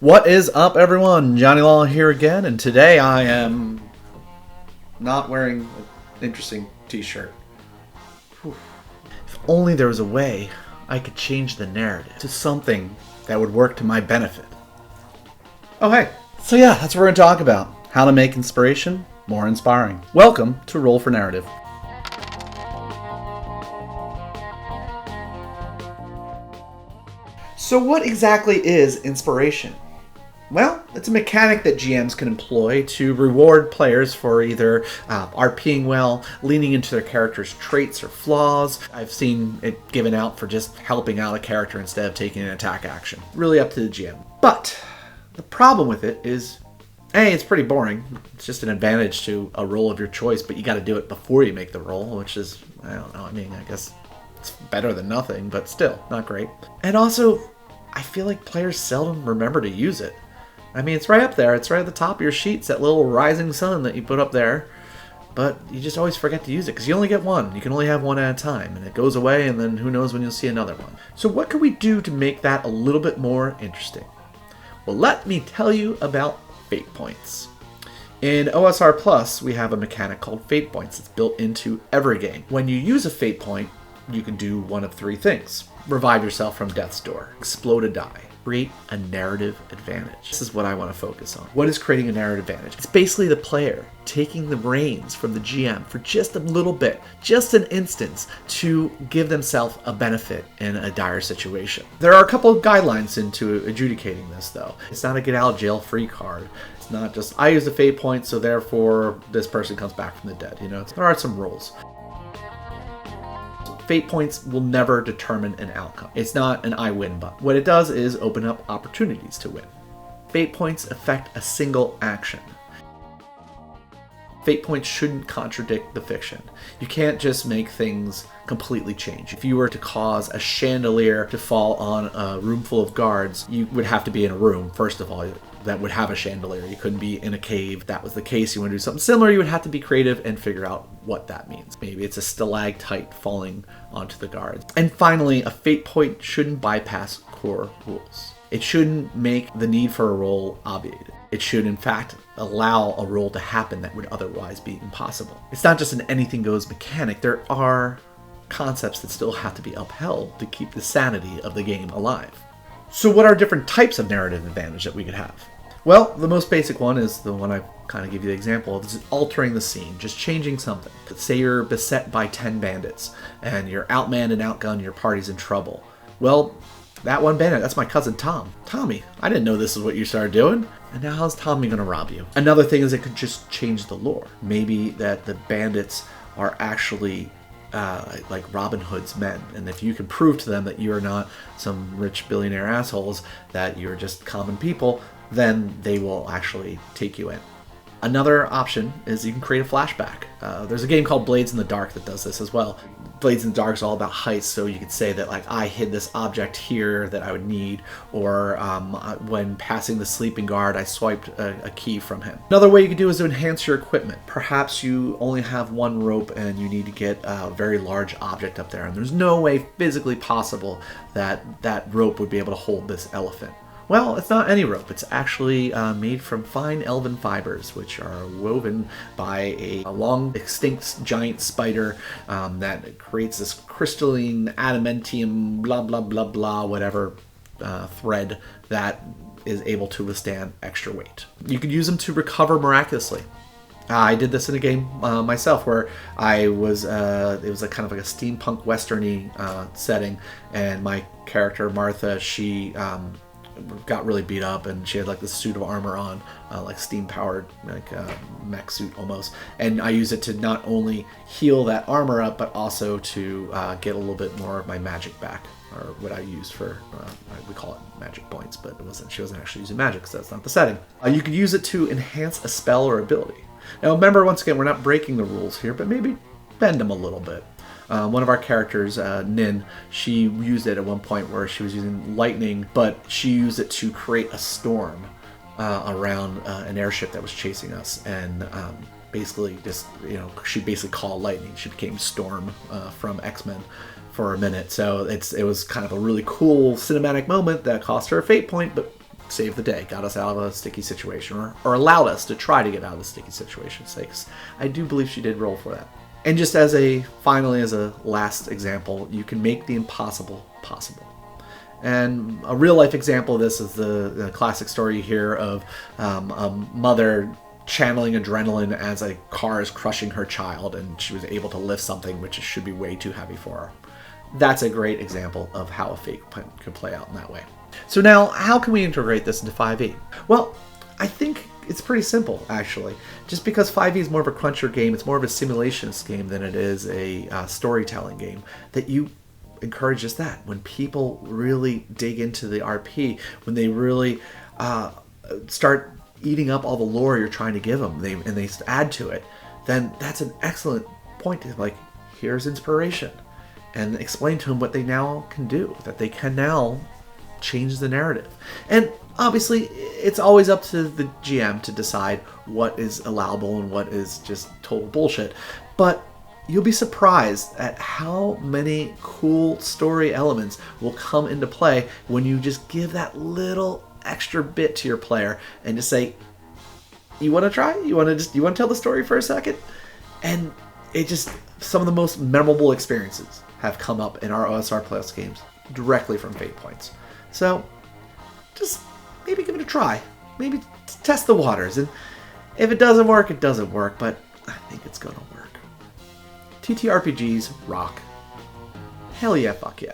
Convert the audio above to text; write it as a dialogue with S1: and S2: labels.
S1: What is up, everyone? Johnny Law here again, and today I am not wearing an interesting t-shirt. If only there was a way I could change the narrative to something that would work to my benefit. Oh, hey. So yeah, that's what we're going to talk about. How to make inspiration more inspiring. Welcome to Roll for Narrative. So what exactly is inspiration? Well, it's a mechanic that GMs can employ to reward players for either RPing well, leaning into their character's traits or flaws. I've seen it given out for just helping out a character instead of taking an attack action. Really up to the GM. But the problem with it is, A, it's pretty boring. It's just an advantage to a roll of your choice, but you got to do it before you make the roll, which is, I don't know, I guess it's better than nothing, but still, not great. And also, I feel like players seldom remember to use it. I mean, it's right up there. It's right at the top of your sheets, that little rising sun that you put up there. But you just always forget to use it because you only get one. You can only have one at a time, and it goes away, and then who knows when you'll see another one. So what can we do to make that a little bit more interesting? Well, let me tell you about fate points. In OSR Plus, we have a mechanic called fate points. It's built into every game. When you use a fate point, you can do one of three things. Revive yourself from death's door. Explode a die. Create a narrative advantage. This is what I want to focus on. What is creating a narrative advantage? It's basically the player taking the reins from the GM for just a little bit, just an instance, to give themselves a benefit in a dire situation. There are a couple of guidelines into adjudicating this, though. It's not a get out of jail free card. It's not just, I use a fate point, so therefore this person comes back from the dead. There are some rules. Fate points will never determine an outcome. It's not an I win button. What it does is open up opportunities to win. Fate points affect a single action. Fate points shouldn't contradict the fiction. You can't just make things completely change. If you were to cause a chandelier to fall on a room full of guards, you would have to be in a room, first of all, that would have a chandelier. You couldn't be in a cave. If that was the case, you want to do something similar, you would have to be creative and figure out what that means. Maybe it's a stalactite falling onto the guards. And finally, a fate point shouldn't bypass core rules. It shouldn't make the need for a roll obviated. It should, in fact, allow a roll to happen that would otherwise be impossible. It's not just an anything goes mechanic. There are concepts that still have to be upheld to keep the sanity of the game alive. So what are different types of narrative advantage that we could have? Well, the most basic one is the one I kind of give you the example of. This is altering the scene, just changing something. Say you're beset by 10 bandits and you're outmanned and outgunned, your party's in trouble. Well, that one bandit, that's my cousin Tom. Tommy, I didn't know this is what you started doing. And now how's Tommy going to rob you? Another thing is it could just change the lore. Maybe that the bandits are actually like Robin Hood's men. And if you can prove to them that you're not some rich billionaire assholes, that you're just common people, then they will actually take you in. Another option is you can create a flashback. There's a game called Blades in the Dark that does this as well. Blades in the Dark is all about heists, so you could say that like I hid this object here that I would need, or when passing the sleeping guard, I swiped a key from him. Another way you could do is to enhance your equipment. Perhaps you only have one rope and you need to get a very large object up there, and there's no way physically possible that that rope would be able to hold this elephant. Well, it's not any rope. It's actually made from fine elven fibers, which are woven by a long extinct giant spider that creates this crystalline adamantium blah blah blah blah whatever thread that is able to withstand extra weight. You could use them to recover miraculously. I did this in a game myself where I was, it was a kind of like a steampunk western-y setting, and my character Martha, she got really beat up and she had like this suit of armor on, like steam powered, like mech suit almost, and I used it to not only heal that armor up but also to get a little bit more of my magic back, or what I use for we call it magic points, but she wasn't actually using magic because that's not the setting. You could use it to enhance a spell or ability. Now remember, once again, we're not breaking the rules here, but maybe bend them a little bit. One of our characters, Nin, she used it at one point where she was using lightning, but she used it to create a storm around an airship that was chasing us, and basically just, she basically called lightning. She became Storm from X-Men for a minute. So it was kind of a really cool cinematic moment that cost her a fate point, but saved the day, got us out of a sticky situation, or allowed us to try to get out of the sticky situation. Because I do believe she did roll for that. And just as a last example, you can make the impossible possible. And a real life example of this is the classic story you hear of a mother channeling adrenaline as a car is crushing her child, and she was able to lift something which should be way too heavy for her. That's a great example of how a fate could play out in that way. So now, how can we integrate this into 5e? Well, I think it's pretty simple, actually. Just because 5e is more of a cruncher game, it's more of a simulationist game than it is a storytelling game, that you encourage just that. When people really dig into the RP, when they really start eating up all the lore you're trying to give them, and they add to it, then that's an excellent point to, like, here's inspiration. And explain to them what they now can do, that they can now change the narrative. And obviously, it's always up to the GM to decide what is allowable and what is just total bullshit. But you'll be surprised at how many cool story elements will come into play when you just give that little extra bit to your player and just say, you want to try? You want to tell the story for a second? And it just, some of the most memorable experiences have come up in our OSR Plus games directly from Fate Points. So just maybe give it a try. Maybe test the waters. And if it doesn't work, it doesn't work. But I think it's going to work. TTRPGs rock. Hell yeah, fuck yeah.